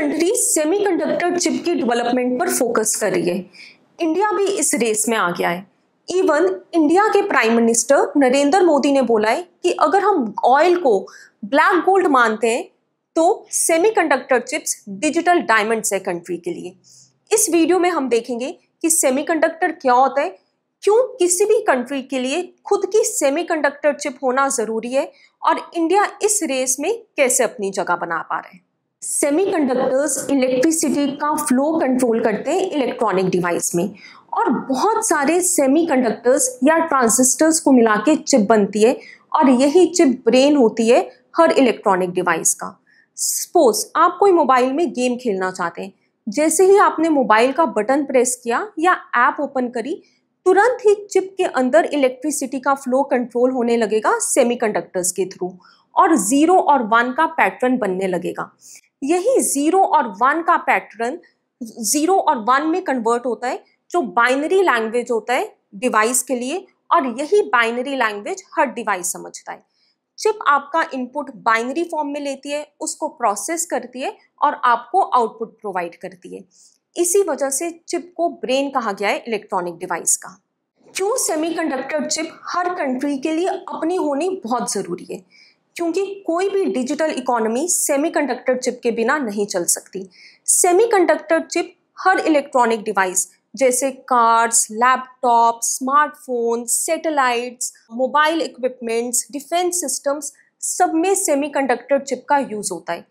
Country semiconductor chip की development पर focus कर रही है। इंडिया भी इस रेस में आ गया है। इवन इंडिया के प्राइम मिनिस्टर नरेंद्र मोदी ने बोला है कि अगर हम ऑयल को ब्लैक गोल्ड मानते हैं तो सेमीकंडक्टर चिप्स डिजिटल डायमंड्स है कंट्री के लिए। इस वीडियो में हम देखेंगे कि सेमीकंडक्टर क्या होता है, क्यों किसी भी कंट्री के लिए खुद की सेमीकंडक्टर चिप होना जरूरी है और इंडिया इस रेस में कैसे अपनी जगह बना पा रहे हैं। सेमीकंडक्टर्स इलेक्ट्रिसिटी का फ्लो कंट्रोल करते हैं इलेक्ट्रॉनिक डिवाइस में, और बहुत सारे सेमीकंडक्टर्स या ट्रांजिस्टर्स को मिला के चिप बनती है और यही चिप ब्रेन होती है हर इलेक्ट्रॉनिक डिवाइस का। सपोज आप कोई मोबाइल में गेम खेलना चाहते हैं, जैसे ही आपने मोबाइल का बटन प्रेस किया या ऐप ओपन करी, तुरंत ही चिप के अंदर इलेक्ट्रिसिटी का फ्लो कंट्रोल होने लगेगा सेमीकंडक्टर्स के थ्रू, और 0 और 1 का पैटर्न बनने लगेगा। यही 0 और 1 का पैटर्न 0 और 1 में कन्वर्ट होता है, जो बाइनरी लैंग्वेज होता है डिवाइस के लिए, और यही बाइनरी लैंग्वेज हर डिवाइस समझता है। चिप आपका इनपुट बाइनरी फॉर्म में लेती है, उसको प्रोसेस करती है और आपको आउटपुट प्रोवाइड करती है। इसी वजह से चिप को ब्रेन कहा गया है इलेक्ट्रॉनिक डिवाइस का। क्यों सेमीकंडक्टर चिप हर कंट्री के लिए अपनी होनी बहुत जरूरी है? क्योंकि कोई भी डिजिटल इकोनॉमी सेमीकंडक्टर चिप के बिना नहीं चल सकती। सेमीकंडक्टर चिप हर इलेक्ट्रॉनिक डिवाइस जैसे cars, laptop, smartphone, satellites, mobile equipments, defence systems, सब में सेमीकंडक्टर चिप का यूज होता है।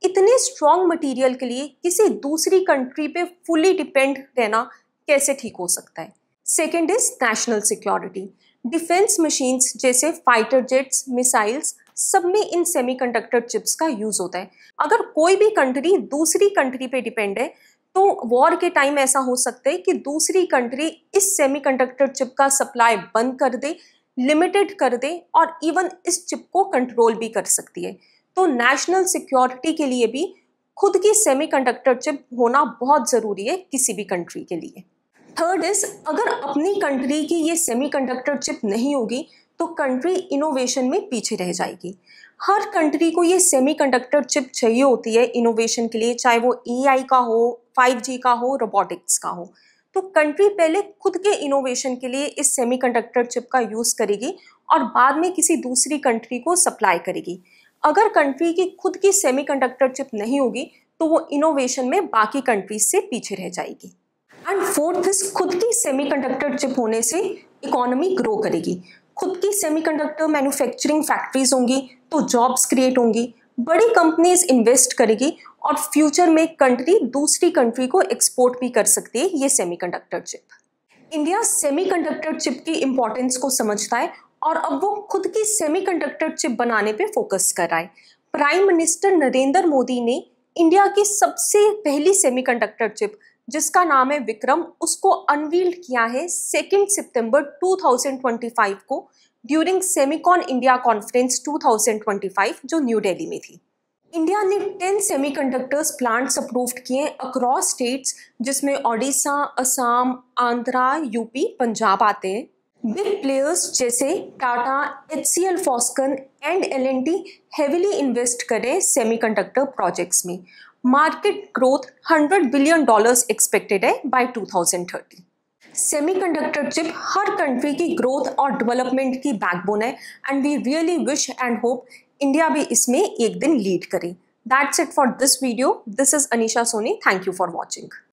इतने स्ट्रॉन्ग मटेरियल के लिए किसी दूसरी कंट्री पे फुली डिपेंड रहना कैसे ठीक हो सकता है? Second is national security. Defence machines जैसे फाइटर जेट्स, मिसाइल्स, सब में इन सेमीकंडक्टर चिप्स का यूज होता है। अगर कोई भी कंट्री दूसरी कंट्री पे डिपेंड है तो वॉर के टाइम ऐसा हो सकता है कि दूसरी कंट्री इस सेमीकंडक्टर चिप का सप्लाई बंद कर दे, लिमिटेड कर दे, और इवन इस चिप को कंट्रोल भी कर सकती है। तो नेशनल सिक्योरिटी के लिए भी खुद की सेमीकंडक्टर चिप होना बहुत जरूरी है किसी भी कंट्री के लिए। थर्ड इज, अगर अपनी कंट्री की ये सेमीकंडक्टर चिप नहीं होगी तो कंट्री इनोवेशन में पीछे रह जाएगी। हर कंट्री को ये सेमीकंडक्टर चिप चाहिए होती है इनोवेशन के लिए, चाहे वो एआई का हो, 5G का हो, रोबोटिक्स का हो। तो कंट्री पहले खुद के इनोवेशन के लिए इस सेमीकंडक्टर चिप का यूज करेगी और बाद में किसी दूसरी कंट्री को सप्लाई करेगी। अगर कंट्री की खुद की सेमीकंडक्टर चिप नहीं होगी तो वो इनोवेशन में बाकी कंट्रीज से पीछे रह जाएगी। एंड फोर्थ इज, खुद की सेमीकंडक्टर चिप होने से इकोनॉमी ग्रो करेगी। खुद की सेमीकंडक्टर मैन्युफैक्चरिंग फैक्ट्रीज होंगी तो जॉब्स क्रिएट होंगी, बड़ी कंपनीज इन्वेस्ट करेगी और फ्यूचर में कंट्री दूसरी कंट्री को एक्सपोर्ट भी कर सकती है ये semiconductor chip. India semiconductor chip की इंपॉर्टेंस को समझता है और अब वो खुद की सेमीकंडक्टर चिप बनाने पे फोकस कर रहा है। प्राइम मिनिस्टर नरेंद्र मोदी ने इंडिया की सबसे पहली सेमीकंडक्टर चिप, जिसका नाम है विक्रम, उसको अनवील्ड किया है 2 सितंबर 2025 को ड्यूरिंग सेमीकॉन इंडिया कॉन्फ्रेंस 2025 जो न्यू दिल्ली में थी। इंडिया ने 10 सेमीकंडक्टर्स प्लांट्स अप्रूव्ड किए अक्रॉस स्टेट्स, जिसमें ओडिशा, असम, आंध्रा, यूपी, पंजाब आते हैं। बिग प्लेयर्स जैसे Tata, HCL, Foxconn and L&T heavily invest करें सेमीकंडक्टर प्रोजेक्ट्स में। मार्केट ग्रोथ $100 बिलियन एक्सपेक्टेड है बाय 2030। सेमीकंडक्टर चिप हर कंट्री की ग्रोथ और डेवलपमेंट की बैकबोन है and we really wish and hope India भी इसमें एक दिन लीड करे। That's it for this video. This is Anisha Soni. Thank you for watching.